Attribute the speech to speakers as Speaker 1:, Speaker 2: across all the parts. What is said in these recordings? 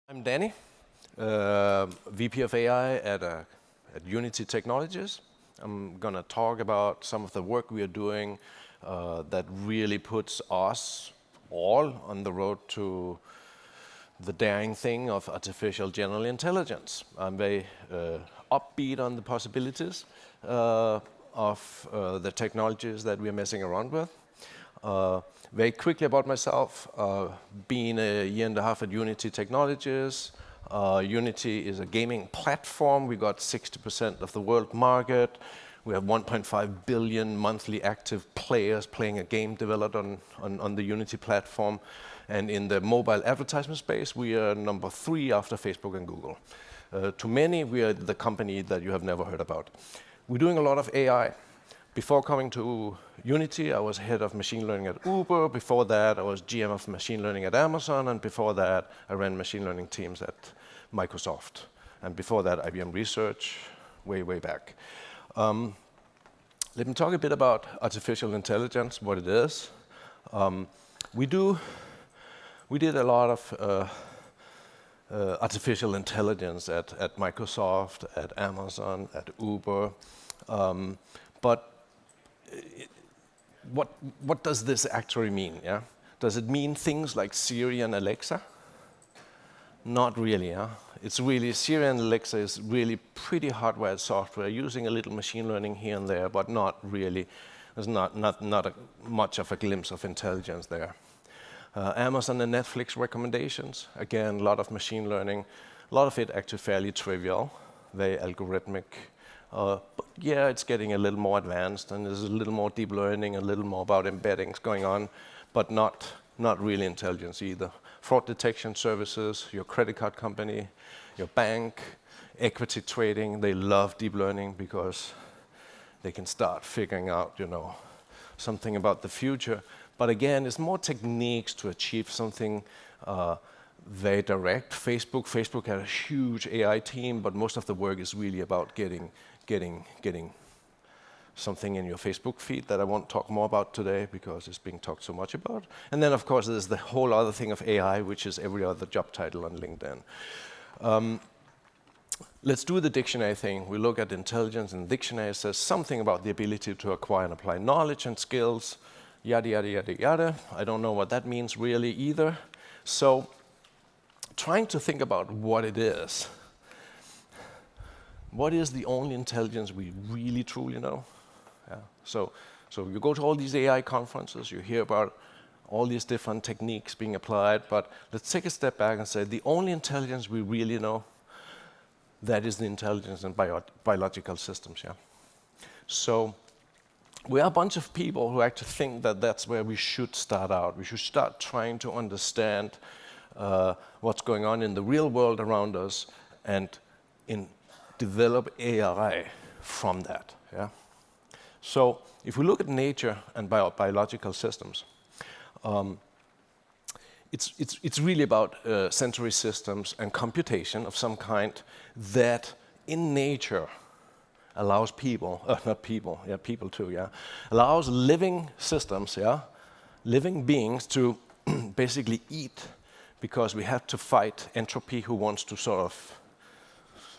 Speaker 1: I'm Danny, VP of AI at Unity Technologies. I'm going to talk about some of the work we are doing that really puts us all on the road to the daring thing of artificial general intelligence. I'm very upbeat on the possibilities of the technologies that we're messing around with. Very quickly about myself, being a year and a half at Unity Technologies. Unity is a gaming platform. We got 60% of the world market. We have 1.5 billion monthly active players playing a game developed on the Unity platform. And in the mobile advertisement space, we are number 3 after Facebook and Google. To many, we are the company that you have never heard about. We're doing a lot of AI. Before coming to Unity, I was head of machine learning at Uber. Before that, I was GM of machine learning at Amazon. And before that, I ran machine learning teams at Microsoft. And before that, IBM Research, way back. Let me talk a bit about artificial intelligence, what it is. We did a lot of artificial intelligence at Microsoft, at Amazon, at Uber. But what does this actually mean? Yeah? Does it mean things like Siri and Alexa? Not really. Yeah? It's really, Siri and Alexa is really pretty hardwired software, using a little machine learning here and there, but not really. There's not much of a glimpse of intelligence there. Amazon and Netflix recommendations, again, a lot of machine learning, a lot of it actually fairly trivial, very algorithmic. But yeah, it's getting a little more advanced, and there's a little more deep learning, a little more about embeddings going on, but not really intelligence either. Fraud detection services, your credit card company, your bank, equity trading, they love deep learning because they can start figuring out, something about the future. But again, it's more techniques to achieve something very direct. Facebook had a huge AI team, but most of the work is really about getting something in your Facebook feed that I won't talk more about today because it's being talked so much about. And then, of course, there's the whole other thing of AI, which is every other job title on LinkedIn. Let's do the dictionary thing. We look at intelligence, and the dictionary says something about the ability to acquire and apply knowledge and skills, yada, yada, yada, yada. I don't know what that means really either. So trying to think about what it is. What is the only intelligence we really truly know? Yeah. So you go to all these AI conferences, you hear about all these different techniques being applied, but let's take a step back and say the only intelligence we really know, that is the intelligence in biological systems. Yeah. So we are a bunch of people who actually think that that's where we should start out. We should start trying to understand what's going on in the real world around us and develop AI from that. Yeah? So if we look at nature and biological systems, it's really about sensory systems and computation of some kind that in nature allows people, not people, yeah, people too, yeah, allows living systems, yeah, living beings to basically eat because we have to fight entropy, who wants to sort of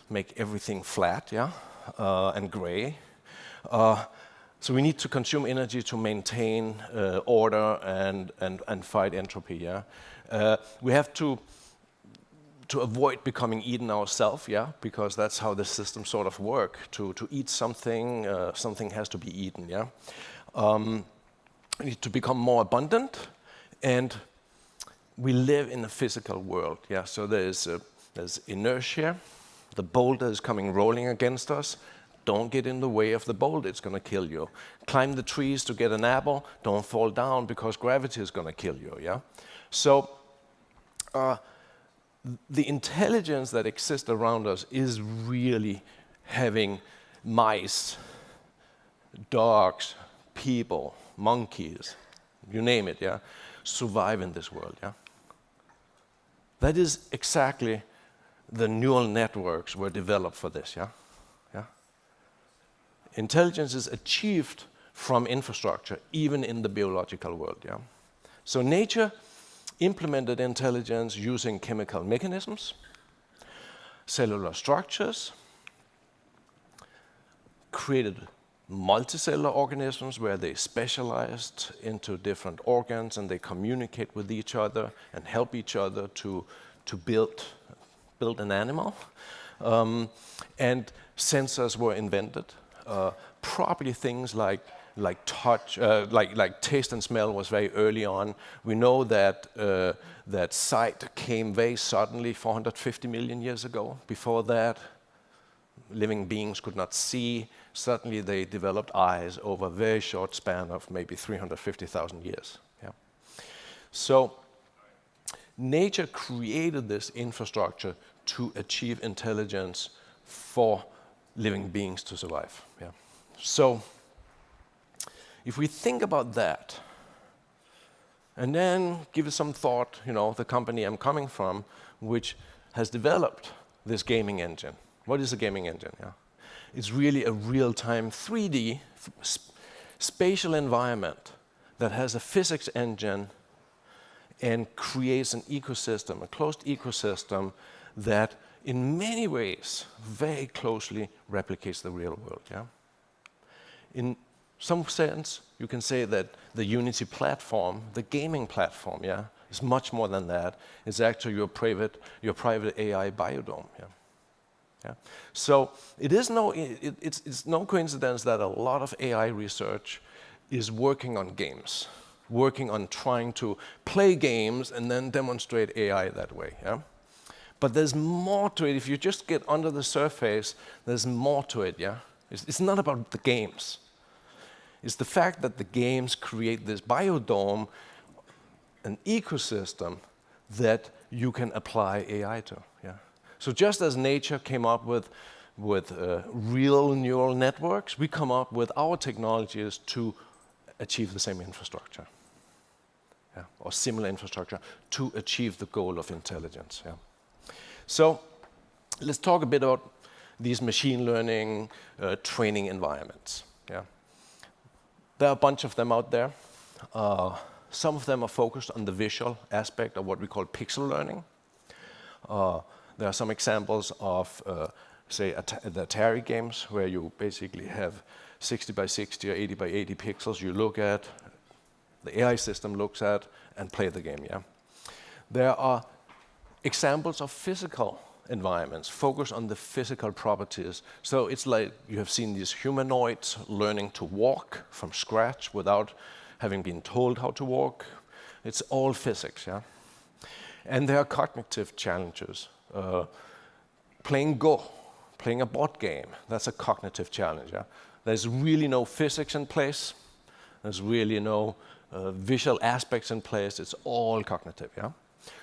Speaker 1: make everything flat, yeah, and gray. So we need to consume energy to maintain order and fight entropy, yeah. We have to avoid becoming eaten ourselves, yeah, because that's how the systems sort of work. To eat something, something has to be eaten, yeah. We need to become more abundant, and we live in a physical world, yeah. So there's inertia. The boulder is coming rolling against us. Don't get in the way of the boulder, it's going to kill you. Climb the trees to get an apple. Don't fall down because gravity is going to kill you, yeah? So the intelligence that exists around us is really having mice, dogs, people, monkeys, you name it, yeah, survive in this world, yeah? That is exactly the neural networks were developed for this, yeah? Yeah? Intelligence is achieved from infrastructure, even in the biological world, yeah? So nature implemented intelligence using chemical mechanisms, cellular structures, created multicellular organisms where they specialized into different organs and they communicate with each other and help each other to build an animal. And sensors were invented. Probably things like touch, like taste and smell was very early on. We know that that sight came very suddenly 450 million years ago. Before that, living beings could not see. Suddenly they developed eyes over a very short span of maybe 350,000 years. Yeah. So nature created this infrastructure to achieve intelligence for living beings to survive. Yeah. So if we think about that, and then give it some thought, the company I'm coming from, which has developed this gaming engine. What is a gaming engine? Yeah. It's really a real-time 3D spatial environment that has a physics engine and creates an ecosystem, a closed ecosystem that in many ways very closely replicates the real world. Yeah? In some sense, you can say that the Unity platform, the gaming platform, is much more than that. It's actually your private AI biodome. Yeah? Yeah. So it's no coincidence that a lot of AI research is working on games, working on trying to play games and then demonstrate AI that way. Yeah? But there's more to it. If you just get under the surface, there's more to it. Yeah? It's not about the games. It's the fact that the games create this biodome, an ecosystem that you can apply AI to. Yeah? So just as nature came up with real neural networks, we come up with our technologies to achieve the same infrastructure, or similar infrastructure, to achieve the goal of intelligence. Yeah. So let's talk a bit about these machine learning training environments. Yeah. There are a bunch of them out there. Some of them are focused on the visual aspect of what we call pixel learning. There are some examples of, say, the Atari games, where you basically have 60 by 60 or 80 by 80 pixels you look at, the AI system looks at, and play the game. Yeah. There are examples of physical environments, focused on the physical properties. So it's like you have seen these humanoids learning to walk from scratch without having been told how to walk. It's all physics. Yeah. And there are cognitive challenges. Playing Go, playing a board game, that's a cognitive challenge. Yeah? There's really no physics in place. There's really no visual aspects in place. It's all cognitive. Yeah?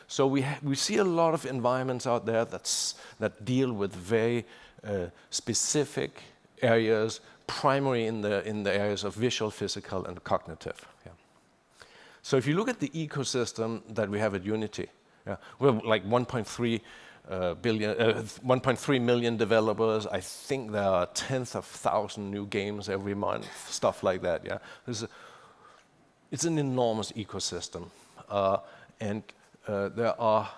Speaker 1: So we see a lot of environments out there that deal with very specific areas, primarily in the areas of visual, physical, and cognitive. Yeah? So if you look at the ecosystem that we have at Unity, we're like 1.3 million developers. I think there are tens of thousands new games every month, stuff like that. Yeah, it's an enormous ecosystem, and there are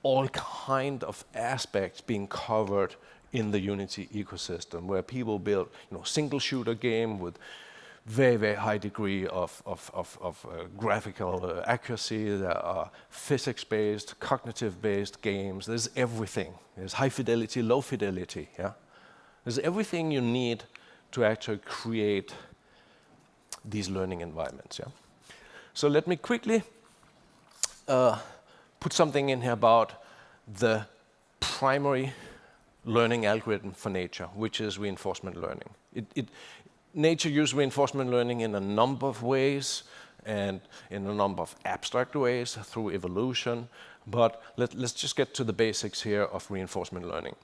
Speaker 1: all kind of aspects being covered in the Unity ecosystem, where people build, single shooter game with very, very high degree of graphical accuracy. There are physics-based, cognitive-based games. There's everything. There's high fidelity, low fidelity. Yeah, there's everything you need to actually create these learning environments. Yeah. So let me quickly put something in here about the primary learning algorithm for nature, which is reinforcement learning. Nature uses reinforcement learning in a number of ways and in a number of abstract ways through evolution. But let's just get to the basics here of reinforcement learning,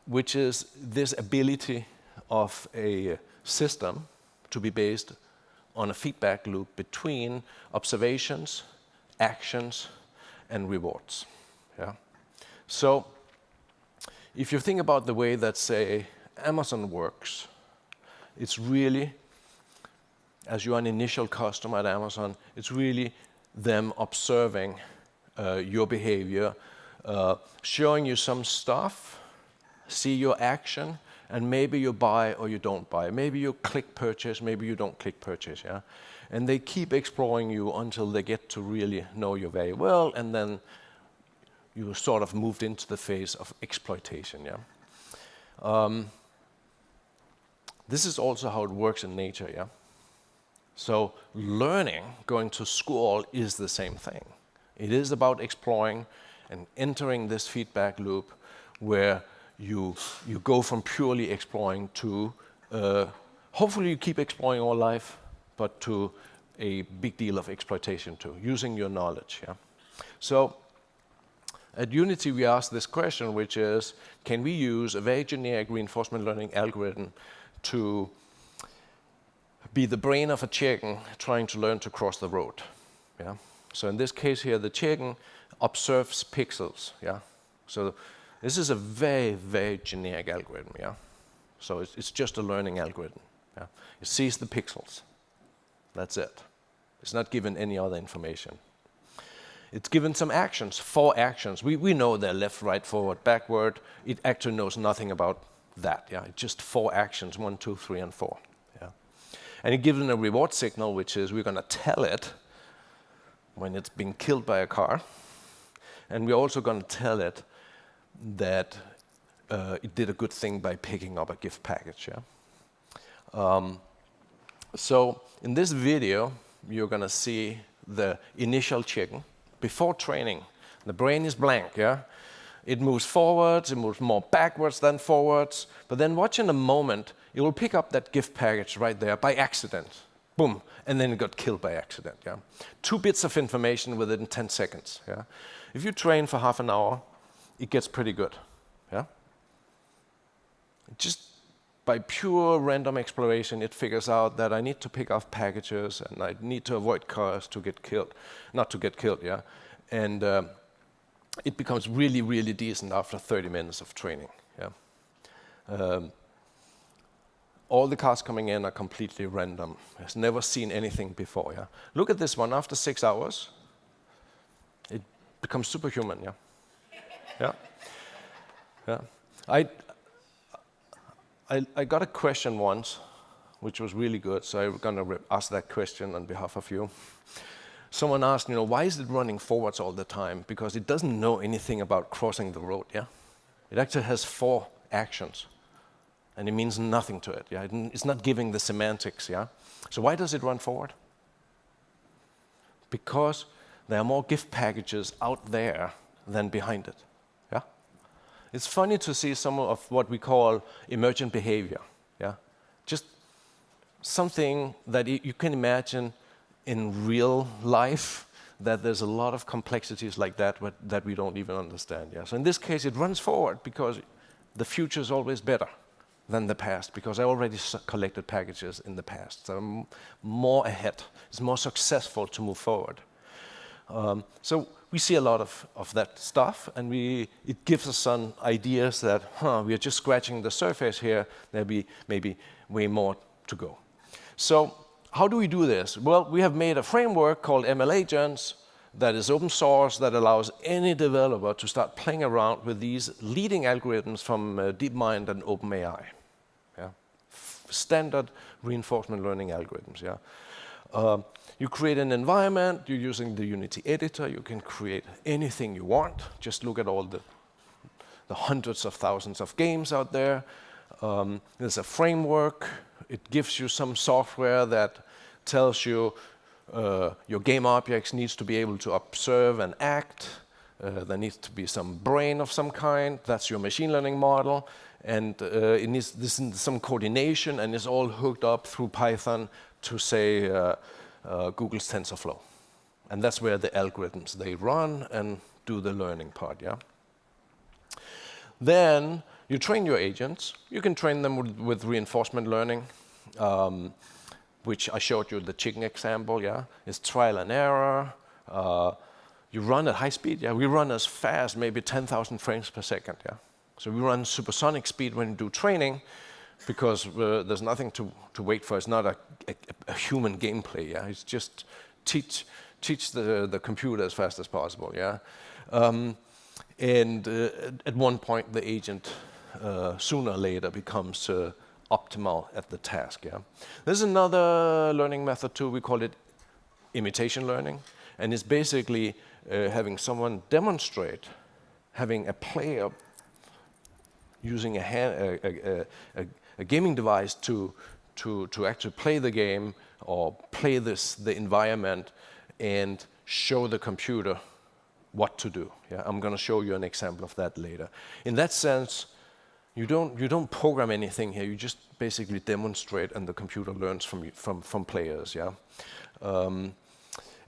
Speaker 1: which is this ability of a system to be based on a feedback loop between observations, actions, and rewards. Yeah? So if you think about the way that, say, Amazon works, it's really, as you're an initial customer at Amazon, it's really them observing your behavior, showing you some stuff, see your action, and maybe you buy or you don't buy. Maybe you click purchase, maybe you don't click purchase, yeah? And they keep exploring you until they get to really know you very well, and then you sort of moved into the phase of exploitation, yeah? This is also how it works in nature, yeah? So learning, going to school, is the same thing. It is about exploring and entering this feedback loop where you go from purely exploring to, hopefully you keep exploring all life, but to a big deal of exploitation too, using your knowledge, yeah? So at Unity we ask this question, which is, can we use a very generic reinforcement learning algorithm to be the brain of a chicken trying to learn to cross the road, yeah? So in this case here, the chicken observes pixels, yeah? So this is a very, very generic algorithm, yeah? So it's just a learning algorithm, yeah? It sees the pixels. That's it. It's not given any other information. It's given some actions, 4 actions. We know they're left, right, forward, backward. It actually knows nothing about that, yeah? It's just 4 actions, 1, 2, 3, and 4, yeah? And it gives it a reward signal, which is we're gonna tell it when it's been killed by a car. And we're also gonna tell it that it did a good thing by picking up a gift package, yeah? So in this video, you're gonna see the initial chicken. Before training, the brain is blank, yeah? It moves forwards, it moves more backwards than forwards, but then watch in a moment, it will pick up that gift package right there by accident. Boom, and then it got killed by accident, yeah? 2 bits of information within 10 seconds, yeah? If you train for half an hour, it gets pretty good, yeah? Just by pure random exploration, it figures out that I need to pick off packages and I need to avoid cars to get killed, not to get killed, yeah? And it becomes really, really decent after 30 minutes of training, yeah? All the cars coming in are completely random. It's never seen anything before, yeah? Look at this one, after 6 hours, it becomes superhuman, yeah? Yeah? Yeah. I got a question once, which was really good, so I'm gonna ask that question on behalf of you. Someone asked, you know, why is it running forwards all the time? Because it doesn't know anything about crossing the road, yeah? It actually has 4 actions, and it means nothing to it, yeah? It's not giving the semantics, yeah? So why does it run forward? Because there are more gift packages out there than behind it, yeah? It's funny to see some of what we call emergent behavior, yeah? Just something that you can imagine in real life, that there's a lot of complexities like that that we don't even understand, yeah? So in this case, it runs forward because the future is always better than the past, because I already collected packages in the past. So I'm more ahead. It's more successful to move forward. So we see a lot of that stuff, and it gives us some ideas that, we are just scratching the surface here. There'll be maybe way more to go. So how do we do this? Well, we have made a framework called ML Agents that is open source, that allows any developer to start playing around with these leading algorithms from DeepMind and OpenAI. Yeah? Standard reinforcement learning algorithms, yeah? You create an environment, you're using the Unity editor, you can create anything you want. Just look at all the hundreds of thousands of games out there. There's a framework. It gives you some software that tells you your game objects needs to be able to observe and act. There needs to be some brain of some kind. That's your machine learning model. And it needs some coordination, and it's all hooked up through Python to, say, Google's TensorFlow. And that's where the algorithms, they run and do the learning part, yeah? Then you train your agents. You can train them with reinforcement learning, which I showed you the chicken example, yeah? It's trial and error. You run at high speed, yeah? We run as fast, maybe 10,000 frames per second, yeah? So we run supersonic speed when you do training, because there's nothing to wait for. It's not a human gameplay, yeah? It's just teach teach the computer as fast as possible, yeah? And at one point, the agent sooner or later becomes optimal at the task, yeah? There's another learning method too, we call it imitation learning, and it's basically having someone demonstrate, having a player using a gaming device to actually play the game or play the environment and show the computer what to do. Yeah, I'm going to show you an example of that later. In that sense, you don't program anything here. You just basically demonstrate, and the computer learns from players. Yeah.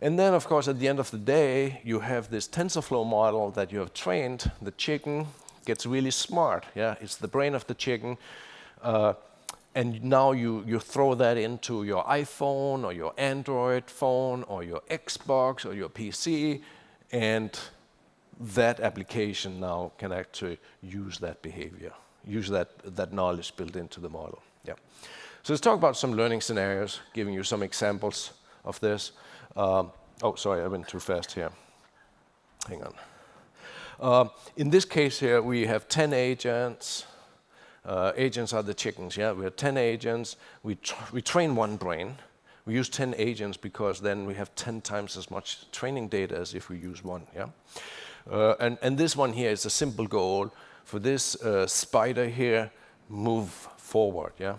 Speaker 1: And then, of course, at the end of the day, you have this TensorFlow model that you have trained. The chicken gets really smart. Yeah, it's the brain of the chicken. And now you throw that into your iPhone or your Android phone or your Xbox or your PC, and that application now can actually use that behavior, use that knowledge built into the model. Yeah. So let's talk about some learning scenarios, giving you some examples of this. Oh, sorry, I went too fast here. Hang on. In this case here, we have 10 agents. Agents are the chickens, yeah? We have 10 agents. We train one brain. We use 10 agents because then we have 10 times as much training data as if we use one, yeah? And this one here is a simple goal. For this spider here, move forward, yeah?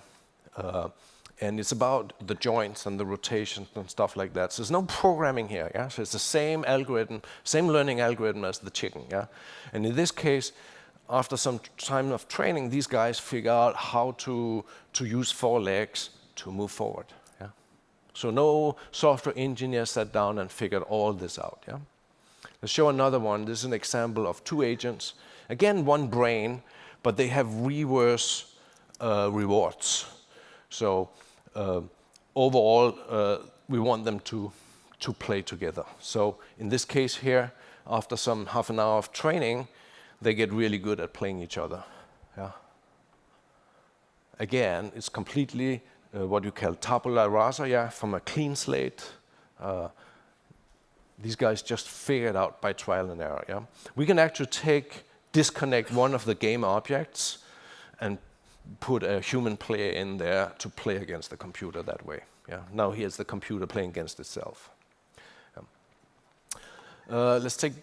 Speaker 1: And it's about the joints and the rotations and stuff like that. So there's no programming here, yeah? So it's the same algorithm, same learning algorithm as the chicken, yeah? And in this case, after some time of training, these guys figure out how to use 4 legs to move forward, yeah? So no software engineer sat down and figured all this out, yeah? Let's show another one. This is an example of 2 agents. Again, one brain, but they have reverse rewards. So overall, we want them to play together. So in this case here, after some half an hour of training, they get really good at playing each other. Yeah. Again, it's completely what you call tabula rasa, yeah, from a clean slate. These guys just figure it out by trial and error. Yeah. We can actually disconnect one of the game objects and put a human player in there to play against the computer that way. Yeah. Now here's the computer playing against itself. Yeah. Let's take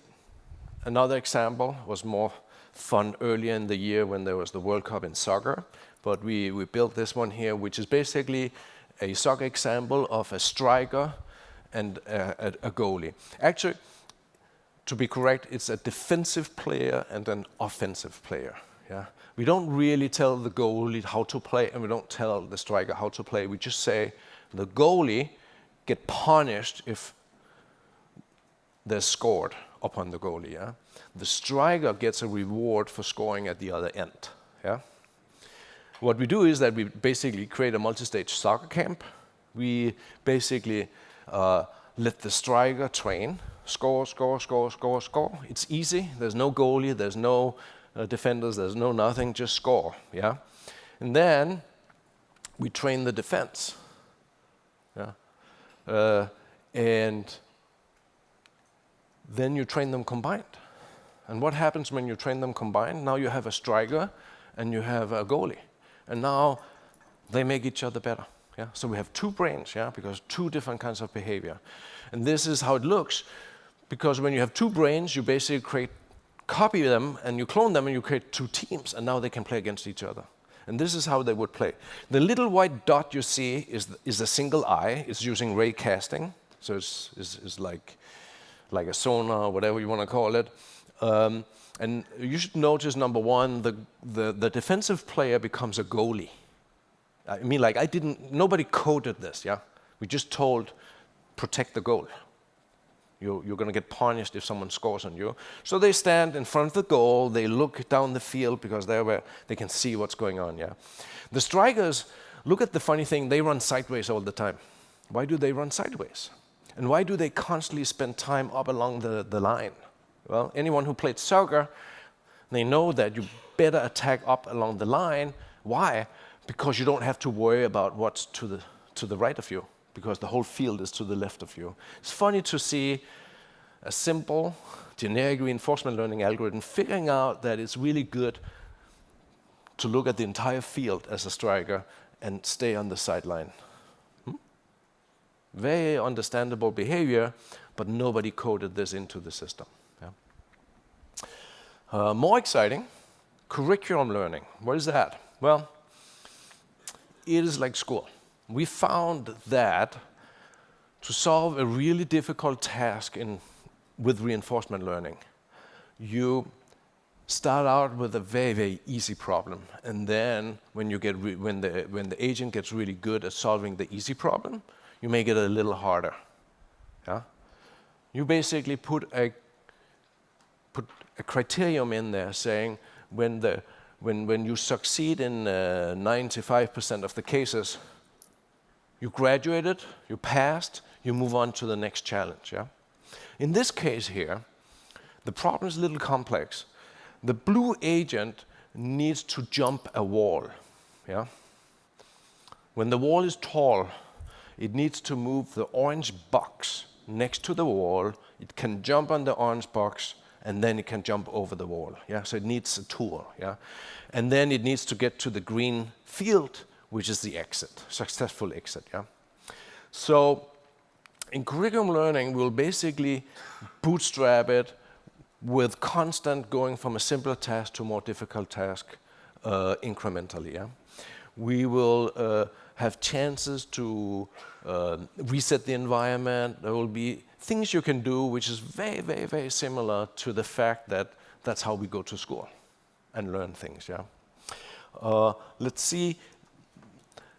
Speaker 1: another example. Was more fun earlier in the year when there was the World Cup in soccer. But we built this one here, which is basically a soccer example of a striker and a goalie. Actually, to be correct, it's a defensive player and an offensive player. Yeah? We don't really tell the goalie how to play, and we don't tell the striker how to play. We just say the goalie get punished if they're scored upon the goalie. Yeah? The striker gets a reward for scoring at the other end. Yeah? What we do is that we basically create a multi-stage soccer camp. We basically let the striker train, score, score, score, score, score. It's easy. There's no goalie, there's no defenders, there's no nothing, just score. Yeah? And then we train the defense. Yeah? And then you train them combined. And what happens when you train them combined? Now you have a striker and you have a goalie. And now they make each other better. Yeah? So we have 2 brains, yeah? Because 2 different kinds of behavior. And this is how it looks, because when you have 2 brains, you basically copy them and you clone them and you create 2 teams, and now they can play against each other. And this is how they would play. The little white dot you see is a single eye. It's using ray casting. So it's like a sonar, whatever you want to call it. And you should notice, number one, the defensive player becomes a goalie. I mean, like, nobody coded this, yeah? We just told, protect the goal. You're going to get punished if someone scores on you. So they stand in front of the goal, they look down the field because they can see what's going on, yeah? The strikers, look at the funny thing, they run sideways all the time. Why do they run sideways? And why do they constantly spend time up along the line? Well, anyone who played soccer, they know that you better attack up along the line. Why? Because you don't have to worry about what's to the right of you. because the whole field is to the left of you. It's funny to see a simple, generic reinforcement learning algorithm figuring out that it's really good to look at the entire field as a striker and stay on the sideline. Very understandable behavior, but nobody coded this into the system. Yeah. More exciting, curriculum learning. What is that? Well, it is like school. We found that to solve a really difficult task with reinforcement learning, you start out with a very, very easy problem, and then when the agent gets really good at solving the easy problem, you make it a little harder. Yeah? You basically put a criterion in there saying when you succeed in 95% of the cases, you graduated, you passed, you move on to the next challenge. Yeah? In this case here, the problem is a little complex. The blue agent needs to jump a wall. Yeah? When the wall is tall, it needs to move the orange box next to the wall. It can jump on the orange box, and then it can jump over the wall. Yeah? So it needs a tool. Yeah? And then it needs to get to the green field, which is the exit, successful exit. Yeah? So in curriculum learning, we'll basically bootstrap it with constant going from a simpler task to a more difficult task incrementally. Yeah? We will have chances to reset the environment. There will be things you can do which is very, very, very similar to the fact that that's how we go to school and learn things. Yeah? Let's see.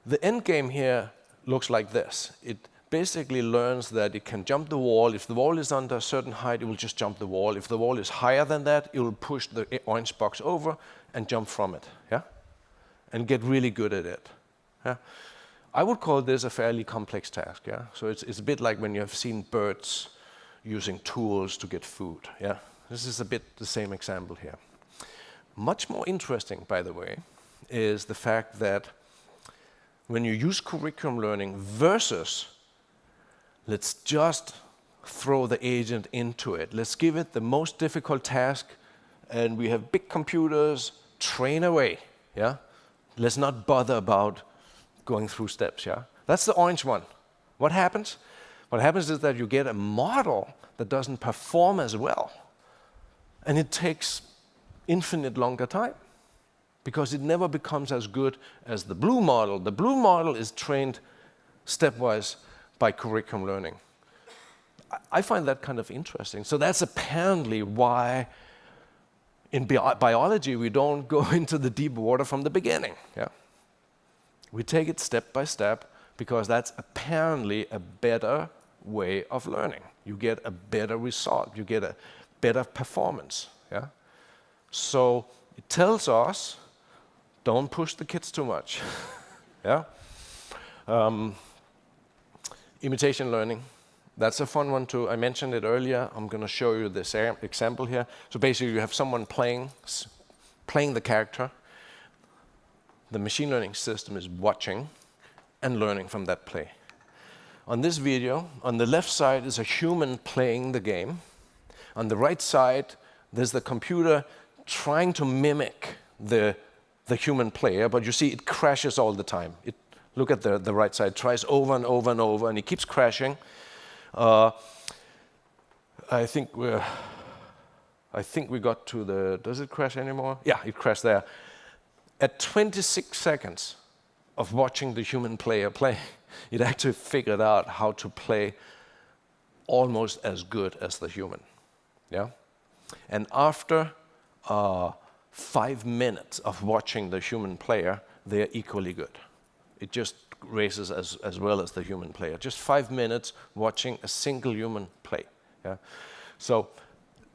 Speaker 1: The end game here looks like this. It basically learns that it can jump the wall. If the wall is under a certain height, it will just jump the wall. If the wall is higher than that, it will push the orange box over and jump from it. Yeah? And get really good at it. Yeah? I would call this a fairly complex task. Yeah? So it's a bit like when you have seen birds using tools to get food. Yeah? This is a bit the same example here. Much more interesting, by the way, is the fact that when you use curriculum learning versus let's just throw the agent into it. Let's give it the most difficult task, and we have big computers, train away. Yeah? Let's not bother about going through steps. Yeah? That's the orange one. What happens? What happens is that you get a model that doesn't perform as well, and it takes infinite longer time because it never becomes as good as the blue model. The blue model is trained stepwise by curriculum learning. I find that kind of interesting. So that's apparently why in biology we don't go into the deep water from the beginning. Yeah? We take it step by step because that's apparently a better way of learning. You get a better result. You get a better performance. Yeah? So it tells us, don't push the kids too much. Yeah? Imitation learning, that's a fun one too. I mentioned it earlier. I'm going to show you this example here. So basically you have someone playing the character. The machine learning system is watching and learning from that play. On this video, on the left side is a human playing the game. On the right side, there's the computer trying to mimic the human player, but you see it crashes all the time. Look at the right side, tries over and over and over, and it keeps crashing. I think we got to the, does it crash anymore? Yeah, it crashed there. At 26 seconds of watching the human player play, it actually figured out how to play almost as good as the human. Yeah? And after 5 minutes of watching the human player, they are equally good. It just races as well as the human player. Just 5 minutes watching a single human play. Yeah? So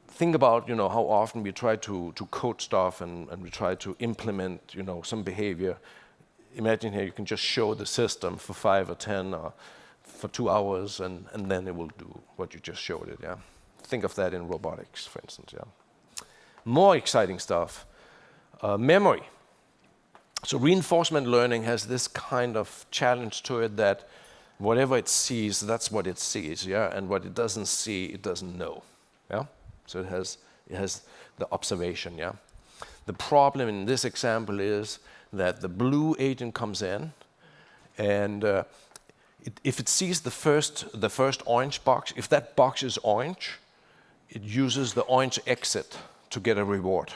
Speaker 1: think about how often we try to code stuff and we try to implement some behavior. Imagine here you can just show the system for 5 or 10 or for 2 hours and then it will do what you just showed it. Yeah? Think of that in robotics, for instance. Yeah? More exciting stuff. Memory. So reinforcement learning has this kind of challenge to it that whatever it sees, that's what it sees, yeah? And what it doesn't see, it doesn't know, yeah? So it has the observation, yeah? The problem in this example is that the blue agent comes in, and if it sees the first orange box, if that box is orange, it uses the orange exit to get a reward.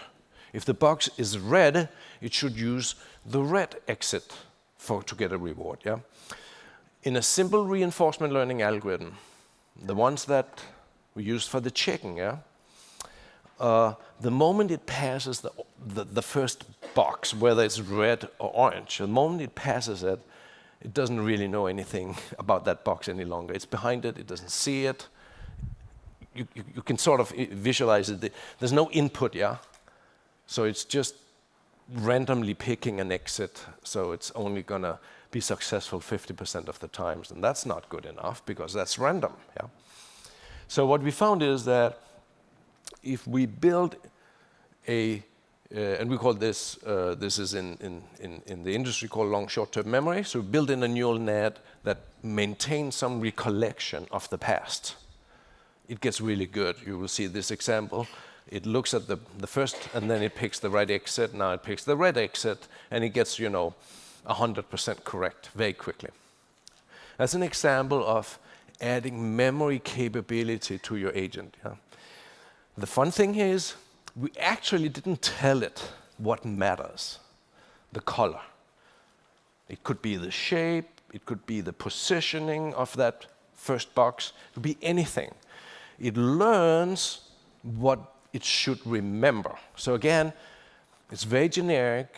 Speaker 1: If the box is red, it should use the red exit to get a reward, yeah? In a simple reinforcement learning algorithm, the ones that we use for the chicken, yeah? The moment it passes the first box, whether it's red or orange, the moment it passes it, it doesn't really know anything about that box any longer. It's behind it, it doesn't see it. You can sort of visualize it. There's no input, yeah? So it's just randomly picking an exit, so it's only gonna be successful 50% of the times, and that's not good enough because that's random, yeah? So what we found is that if we build and we call this, this is in the industry called long short-term memory, so we build in a neural net that maintains some recollection of the past. It gets really good. You will see this example. It looks at the first, and then it picks the right exit. Now it picks the red exit, and it gets, 100% correct very quickly. That's an example of adding memory capability to your agent, yeah? The fun thing is, we actually didn't tell it what matters, the color. It could be the shape, it could be the positioning of that first box, it could be anything. It learns what it should remember. So again, it's very generic.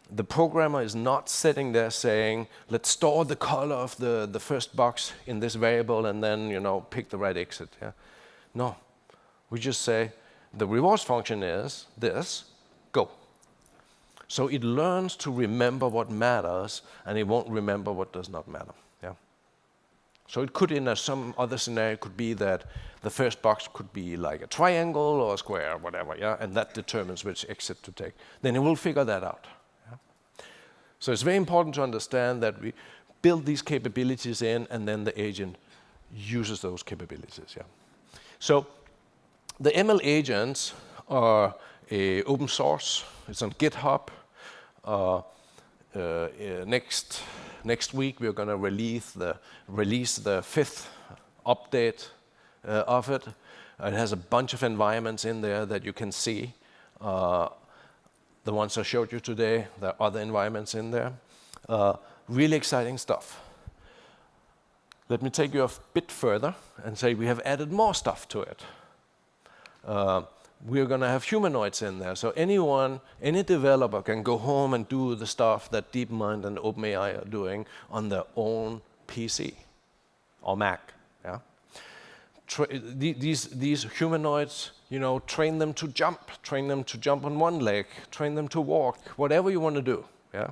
Speaker 1: The programmer is not sitting there saying, let's store the color of the first box in this variable and then, pick the right exit, yeah? No, we just say, the rewards function is this, go. So it learns to remember what matters, and it won't remember what does not matter, yeah? So it could, in some other scenario, could be that the first box could be like a triangle or a square or whatever, yeah? And that determines which exit to take. Then it will figure that out, yeah? So it's very important to understand that we build these capabilities in, and then the agent uses those capabilities, yeah? So the ML agents are open source. It's on GitHub. Next week we're going to release the 5th update of it. It has a bunch of environments in there that you can see. The ones I showed you today, there are other environments in there. Really exciting stuff. Let me take you a bit further and say we have added more stuff to it. We're going to have humanoids in there. So any developer can go home and do the stuff that DeepMind and OpenAI are doing on their own PC or Mac, yeah? These humanoids, train them to jump on one leg, train them to walk, whatever you want to do, yeah?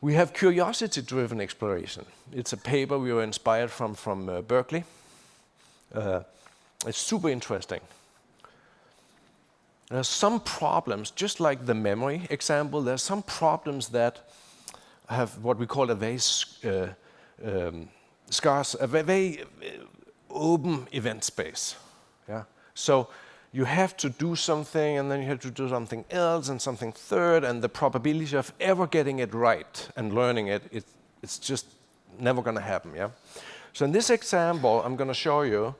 Speaker 1: We have curiosity-driven exploration. It's a paper we were inspired from Berkeley. It's super interesting. There are some problems, just like the memory example, there are some problems that have what we call a very scarce, a very open event space, yeah? So you have to do something, and then you have to do something else, and something third, and the probability of ever getting it right and learning it's just never going to happen, yeah? So in this example, I'm going to show you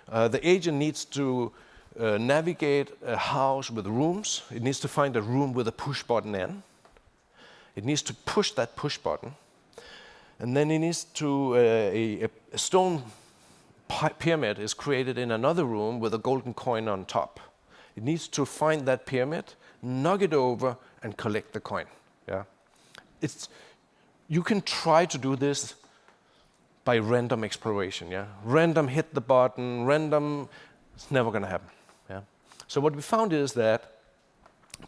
Speaker 1: the agent needs to navigate a house with rooms. It needs to find a room with a push button in. It needs to push that push button. And then it needs to, a stone pyramid is created in another room with a golden coin on top. It needs to find that pyramid, knock it over, and collect the coin, yeah? You can try to do this by random exploration, yeah? Random hit the button, random, it's never going to happen, yeah? So what we found is that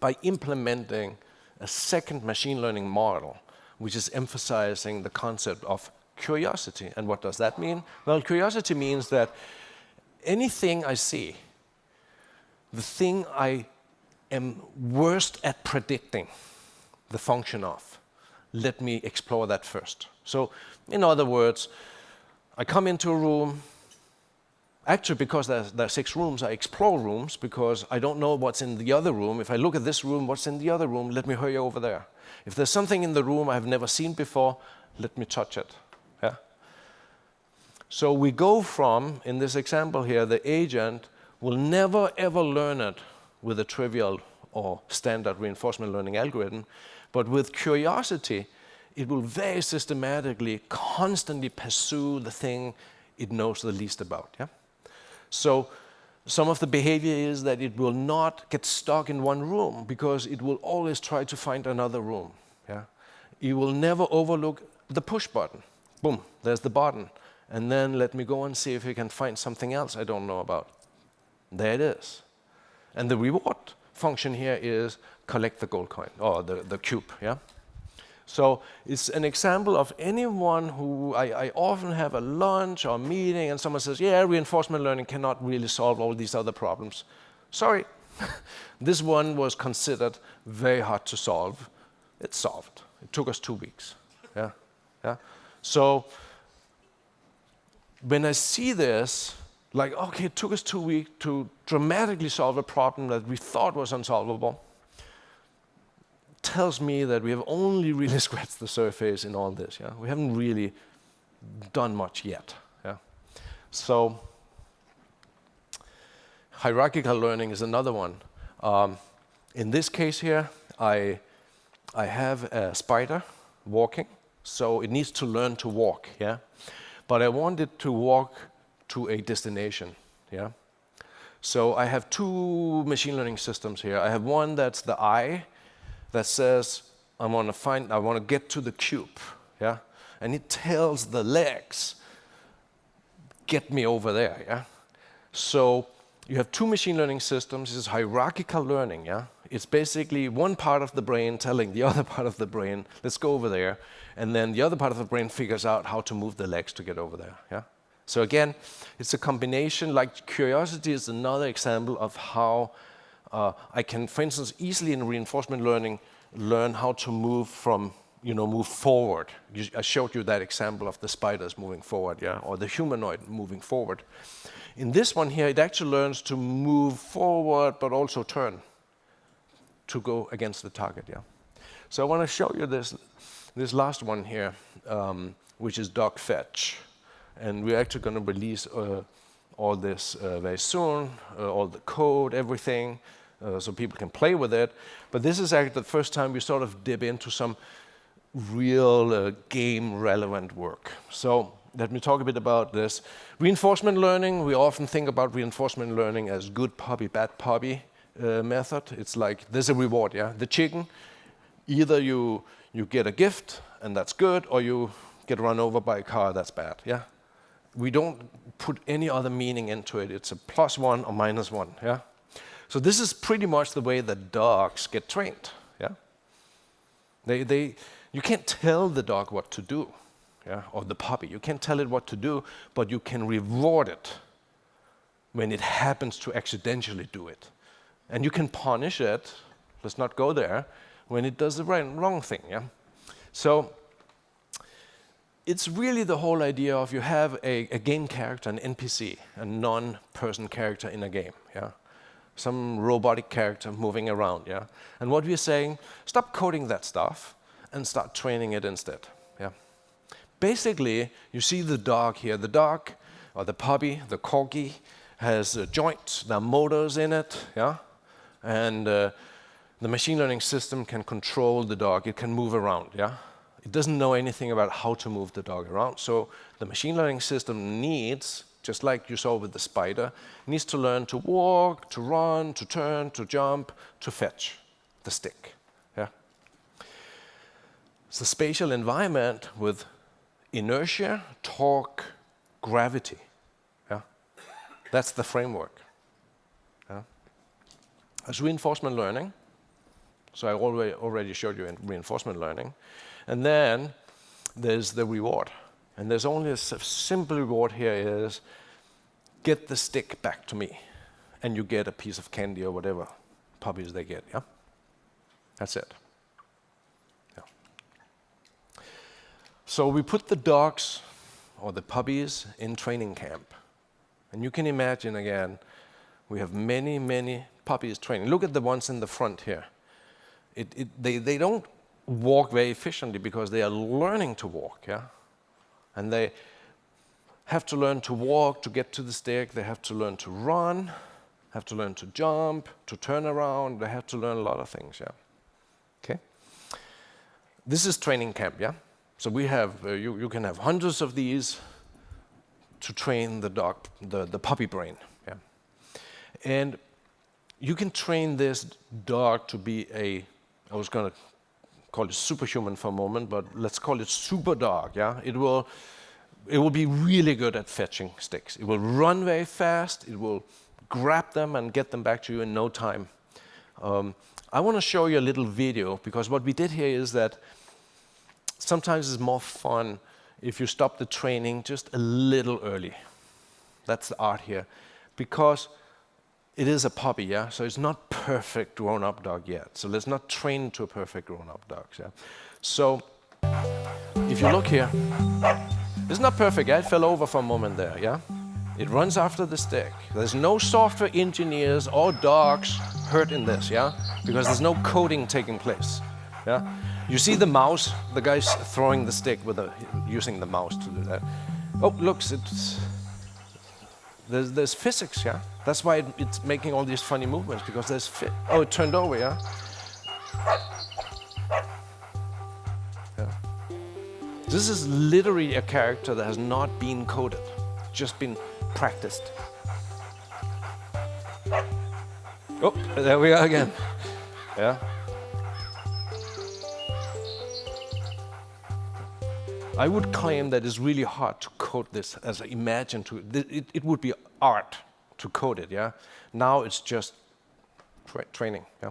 Speaker 1: by implementing a second machine learning model, which is emphasizing the concept of curiosity. And what does that mean? Well, curiosity means that anything I see, the thing I am worst at predicting the function of, let me explore that first. So, in other words, I come into a room. Actually, because there are 6 rooms, I explore rooms because I don't know what's in the other room. If I look at this room, what's in the other room? Let me hurry over there. If there's something in the room I've never seen before, let me touch it. Yeah? So we go from, in this example here, the agent will never ever learn it with a trivial or standard reinforcement learning algorithm, but with curiosity, it will very systematically, constantly pursue the thing it knows the least about. Yeah? So some of the behavior is that it will not get stuck in one room because it will always try to find another room. Yeah? It will never overlook the push button. Boom, there's the button. And then let me go and see if we can find something else I don't know about. There it is. And the reward function here is collect the gold coin, or the cube. Yeah? So it's an example of anyone who I often have a lunch or a meeting and someone says, yeah, reinforcement learning cannot really solve all these other problems. Sorry, this one was considered very hard to solve. It's solved. It took us 2 weeks. Yeah? Yeah? So when I see this, like, okay, it took us 2 weeks to dramatically solve a problem that we thought was unsolvable, tells me that we have only really scratched the surface in all this. Yeah? We haven't really done much yet. Yeah? So hierarchical learning is another one. In this case here, I have a spider walking, so it needs to learn to walk. Yeah? But I want it to walk to a destination. Yeah? So I have 2 machine learning systems here. I have one that's the eye, that says, I want to get to the cube, yeah? And it tells the legs, get me over there, yeah? So you have 2 machine learning systems. This is hierarchical learning, yeah? It's basically one part of the brain telling the other part of the brain, let's go over there, and then the other part of the brain figures out how to move the legs to get over there, yeah? So again, it's a combination. Like curiosity is another example of how I can, for instance, easily in reinforcement learning, learn how to move from, move forward. I showed you that example of the spiders moving forward, yeah, or the humanoid moving forward. In this one here, it actually learns to move forward, but also turn to go against the target, yeah. So I want to show you this last one here, which is dog fetch. And we're actually going to release all this very soon, all the code, everything, so people can play with it. But this is actually the first time we sort of dip into some real game-relevant work. So let me talk a bit about this. Reinforcement learning, we often think about reinforcement learning as good puppy, bad puppy method. It's like there's a reward, yeah? The chicken, either you get a gift, and that's good, or you get run over by a car, that's bad, yeah? We don't put any other meaning into it. It's a +1 or -1, yeah? So this is pretty much the way that dogs get trained, yeah? You can't tell the dog what to do, yeah? Or the puppy. You can't tell it what to do, but you can reward it when it happens to accidentally do it. And you can punish it, let's not go there, when it does the wrong thing, yeah? So it's really the whole idea of you have a game character, an NPC, a non-person character in a game, yeah? Some robotic character moving around, yeah? And what we're saying, stop coding that stuff and start training it instead, yeah? Basically, you see the dog here. The dog, or the puppy, the corgi, has joints, there are motors in it, yeah? And the machine learning system can control the dog. It can move around, yeah? It doesn't know anything about how to move the dog around. So the machine learning system needs, just like you saw with the spider, needs to learn to walk, to run, to turn, to jump, to fetch the stick. Yeah? It's a spatial environment with inertia, torque, gravity. Yeah? That's the framework. Yeah? That's reinforcement learning. So I already showed you in reinforcement learning. And then there's the reward. And there's only a simple reward here is get the stick back to me. And you get a piece of candy or whatever puppies they get, yeah? That's it. Yeah. So we put the dogs, or the puppies, in training camp. And you can imagine, again, we have many, many puppies training. Look at the ones in the front here. They don't walk very efficiently because they are learning to walk, yeah? And they have to learn to walk, to get to the stick. They have to learn to run, have to learn to jump, to turn around. They have to learn a lot of things, yeah? Okay? This is training camp, yeah? So we have, you can have hundreds of these to train the dog, the puppy brain, yeah? And you can train this dog to be I was going to call it superhuman for a moment, but let's call it super dog, yeah? It will be really good at fetching sticks. It will run very fast. It will grab them and get them back to you in no time. I want to show you a little video, because what we did here is that sometimes it's more fun if you stop the training just a little early. That's the art here. Because it is a puppy, yeah? So it's not perfect grown-up dog yet. So let's not train to a perfect grown-up dog, yeah? So if you look here, it's not perfect, yeah? It fell over for a moment there, yeah? It runs after the stick. There's no software engineers or dogs hurt in this, yeah? Because there's no coding taking place, yeah? You see the mouse, the guy's throwing the stick using the mouse to do that. Oh, look, there's physics, yeah? That's why it's making all these funny movements, because there's oh, it turned over, yeah? Yeah. This is literally a character that has not been coded, just been practiced. Oh, there we are again. Yeah. I would claim that it's really hard to code this as I imagine to it would be art to code it, yeah? Now it's just training, yeah?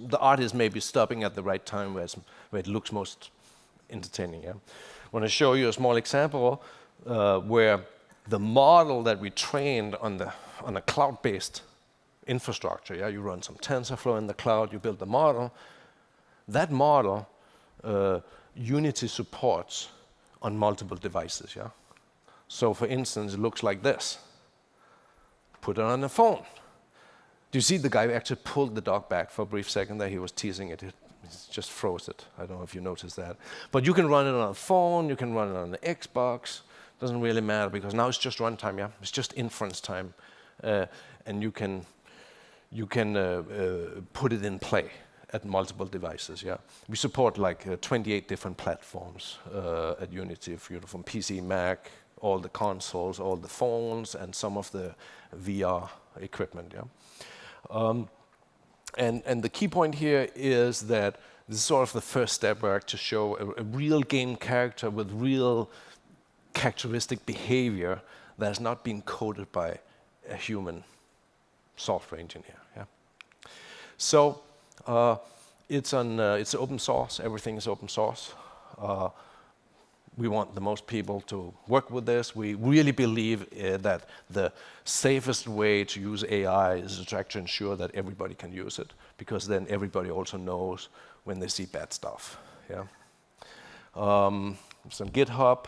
Speaker 1: The art is maybe stopping at the right time where it looks most entertaining, yeah? I want to show you a small example where the model that we trained on a cloud-based infrastructure, yeah? You run some TensorFlow in the cloud, you build the model. That model, Unity supports on multiple devices, yeah? So for instance, it looks like this. Put it on a phone. Do you see the guy who actually pulled the dog back for a brief second there? He was teasing it. He just froze it. I don't know if you noticed that. But you can run it on a phone, you can run it on the Xbox. Doesn't really matter, because now it's just runtime, yeah? It's just inference time. And you can put it in play at multiple devices, yeah. We support like 28 different platforms at Unity, from PC, Mac, all the consoles, all the phones, and some of the VR equipment, yeah. And the key point here is that this is sort of the first step where I to show a real game character with real characteristic behavior that has not been coded by a human software engineer, yeah. So it's open source. Everything is open source. We want the most people to work with this. We really believe that the safest way to use AI is to actually ensure that everybody can use it, because then everybody also knows when they see bad stuff. Yeah. It's on GitHub.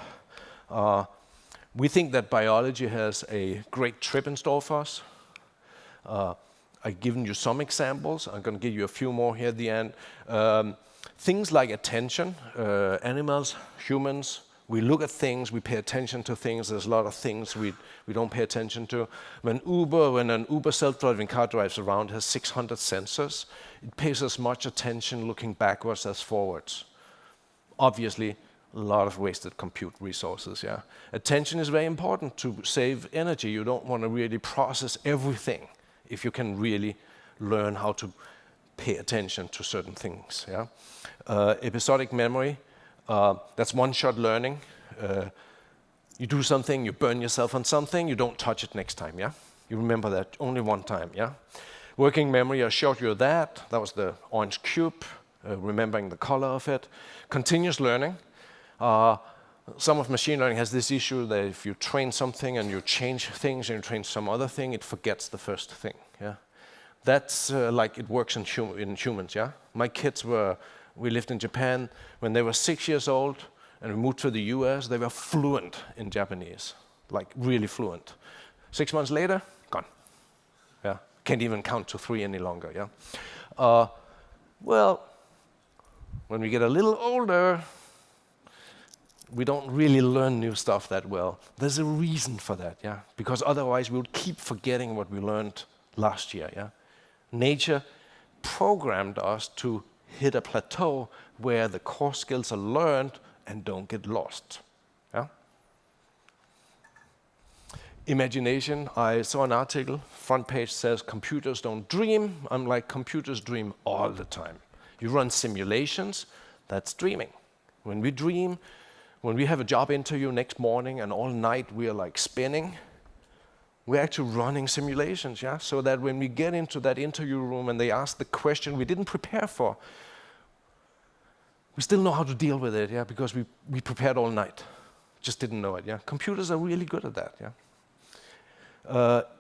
Speaker 1: We think that biology has a great trip in store for us. I've given you some examples. I'm going to give you a few more here at the end. Things like attention, animals, humans, we look at things, we pay attention to things. There's a lot of things we don't pay attention to. When an Uber self-driving car drives around, it has 600 sensors. It pays as much attention looking backwards as forwards. Obviously, a lot of wasted compute resources, yeah. Attention is very important to save energy. You don't want to really process everything if you can really learn how to pay attention to certain things, yeah. Episodic memory, that's one-shot learning. You do something, you burn yourself on something, you don't touch it next time, yeah. You remember that only one time, yeah. Working memory, I showed you that. That was the orange cube, remembering the color of it. Continuous learning. Some of machine learning has this issue that if you train something and you change things and you train some other thing, it forgets the first thing, yeah. That's like it works in humans, yeah. My kids we lived in Japan when they were 6 years old. and we moved to the US, they were fluent in Japanese, like really fluent. 6 months later, gone. Yeah, can't even count to 3 any longer. Yeah. Well, when we get a little older, we don't really learn new stuff that well. There's a reason for that, yeah, because otherwise we'll keep forgetting what we learned last year. Yeah, nature programmed us to hit a plateau where the core skills are learned and don't get lost. Yeah? Imagination, I saw an article, front page says computers don't dream. I'm like, computers dream all the time. You run simulations, that's dreaming. When we dream, when we have a job interview next morning and all night we are like spinning, we're actually running simulations, yeah? So that when we get into that interview room and they ask the question we didn't prepare for, we still know how to deal with it, yeah? Because we prepared all night, just didn't know it, yeah? Computers are really good at that, yeah?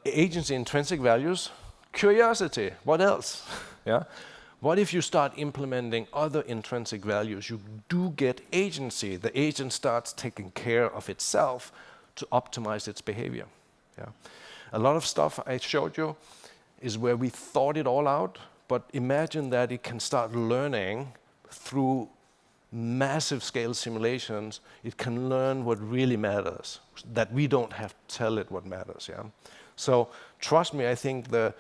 Speaker 1: Agency, intrinsic values, curiosity, what else, yeah? What if you start implementing other intrinsic values? You do get agency. The agent starts taking care of itself to optimize its behavior. Yeah. A lot of stuff I showed you is where we thought it all out, but imagine that it can start learning through massive scale simulations. It can learn what really matters, that we don't have to tell it what matters. Yeah. So trust me, I think the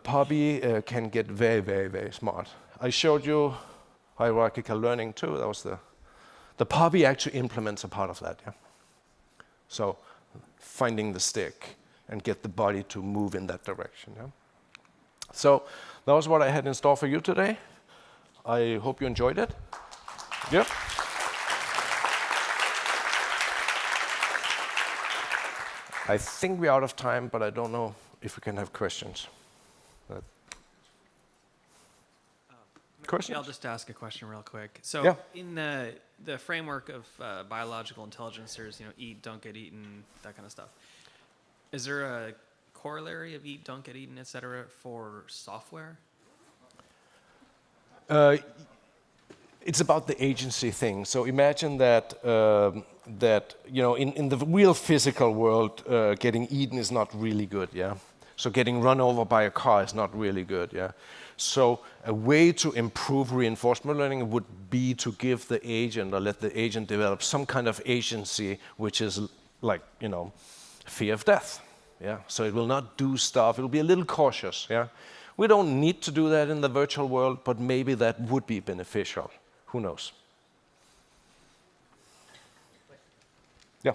Speaker 1: puppy can get very, very, very smart. I showed you hierarchical learning too. That was the puppy actually implements a part of that. Yeah. So finding the stick and get the body to move in that direction. Yeah. So that was what I had in store for you today. I hope you enjoyed it. Yeah. I think we're out of time, but I don't know if we can have questions. Questions?
Speaker 2: I'll just ask a question real quick. So
Speaker 1: yeah.
Speaker 2: In the framework of biological intelligence, there's eat, don't get eaten, that kind of stuff. Is there a corollary of eat, don't get eaten, et cetera, for software?
Speaker 1: It's about the agency thing. So imagine that in the real physical world, getting eaten is not really good. Yeah. So getting run over by a car is not really good. Yeah. So a way to improve reinforcement learning would be to give the agent or let the agent develop some kind of agency, which is like, fear of death. Yeah. So it will not do stuff. It will be a little cautious. Yeah. We don't need to do that in the virtual world, but maybe that would be beneficial. Who knows? Yeah.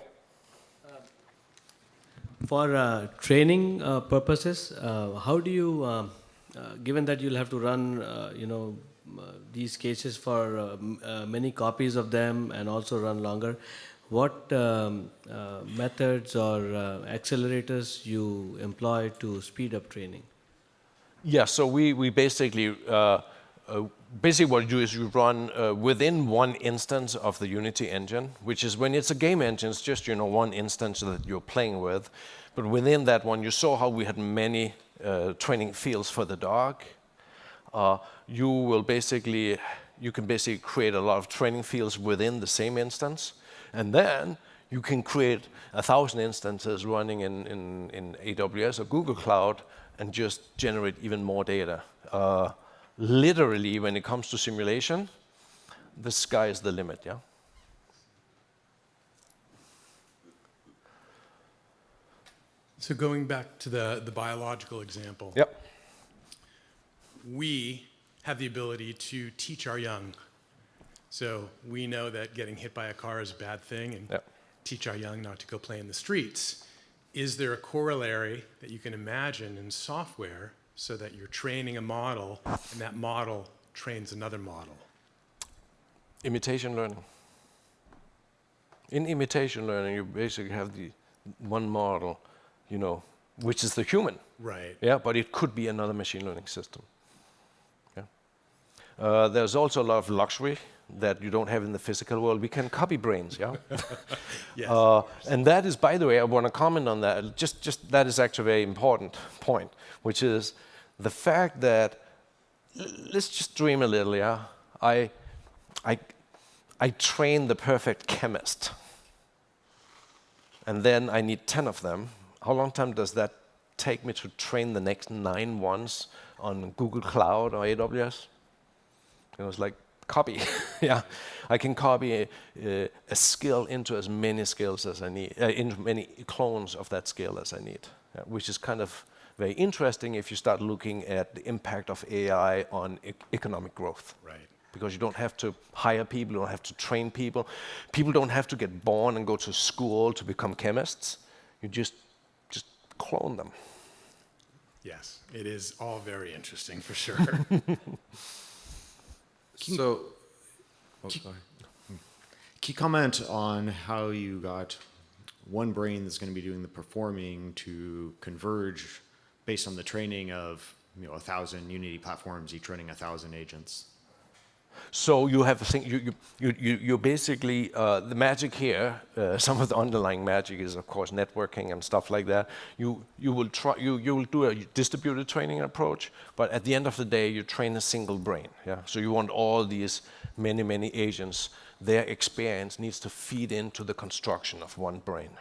Speaker 3: For training purposes, how do you, given that you'll have to run, these cases for many copies of them and also run longer, what methods or accelerators you employ to speed up training?
Speaker 1: Yeah, so we basically what you do is you run within one instance of the Unity engine, which is when it's a game engine, it's just one instance that you're playing with. But within that one, you saw how we had many training fields for the dog. You can basically create a lot of training fields within the same instance, and then you can create 1,000 instances running in AWS or Google Cloud and just generate even more data. Literally, when it comes to simulation, the sky is the limit, yeah?
Speaker 4: So going back to the biological example,
Speaker 1: Yep.
Speaker 4: we have the ability to teach our young. So we know that getting hit by a car is a bad thing and
Speaker 1: Yep.
Speaker 4: teach our young not to go play in the streets. Is there a corollary that you can imagine in software so that you're training a model and that model trains another model?
Speaker 1: Imitation learning. In imitation learning, you basically have the one model, which is the human.
Speaker 4: Right.
Speaker 1: Yeah, but it could be another machine learning system. Yeah. There's also a lot of luxury that you don't have in the physical world. We can copy brains, yeah?
Speaker 4: Yes.
Speaker 1: And that is, by the way, I want to comment on that. Just that is actually a very important point, which is the fact that, let's just dream a little, yeah? I train the perfect chemist, and then I need 10 of them. How long time does that take me to train the next 9 ones on Google Cloud or AWS? It was like, copy. Yeah, I can copy a skill into as many skills as I need, into many clones of that skill as I need, which is kind of very interesting if you start looking at the impact of AI on economic growth.
Speaker 4: Right.
Speaker 1: Because you don't have to hire people, you don't have to train people. People don't have to get born and go to school to become chemists. You just clone them.
Speaker 4: Yes, it is all very interesting for sure.
Speaker 5: So, sorry.
Speaker 6: Can you comment on how you got one brain that's going to be doing the performing to converge based on the training of 1,000 Unity platforms, each running 1,000 agents?
Speaker 1: So you have a thing. You basically the magic here. Some of the underlying magic is, of course, networking and stuff like that. You will do a distributed training approach, but at the end of the day, you train a single brain. Yeah. So you want all these many agents. Their experience needs to feed into the construction of one brain.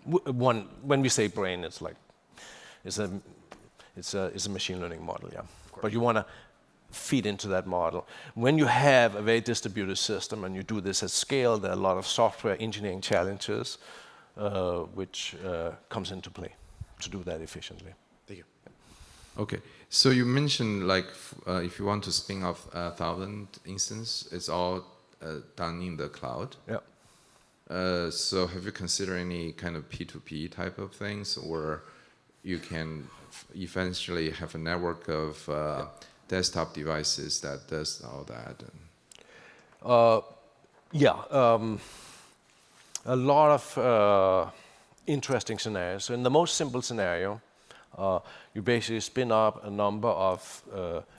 Speaker 1: When we say brain, it's like it's a machine learning model. Yeah. But you want to feed into that model. When you have a very distributed system and you do this at scale, there are a lot of software engineering challenges which comes into play to do that efficiently.
Speaker 6: Thank you.
Speaker 5: Okay, so you mentioned like if you want to spin off 1,000 instances, it's all done in the cloud.
Speaker 1: Yeah.
Speaker 5: So have you considered any kind of P2P type of things, or you can eventually have a network of desktop devices that does all that?
Speaker 1: A lot of interesting scenarios. So in the most simple scenario, you basically spin up a number of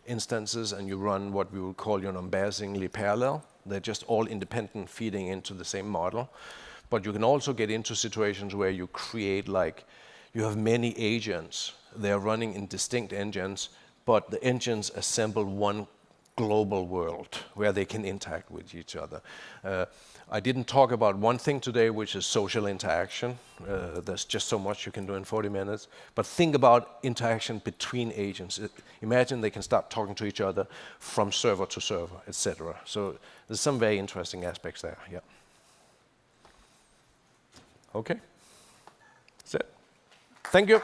Speaker 1: instances and you run what we would call embarrassingly parallel. They're just all independent, feeding into the same model. But you can also get into situations where you create you have many agents. They're running in distinct engines, but the engines assemble one global world where they can interact with each other. I didn't talk about one thing today, which is social interaction. There's just so much you can do in 40 minutes. But think about interaction between agents. Imagine they can start talking to each other from server to server, etc. So there's some very interesting aspects there. Yeah. Okay. That's it. Thank you.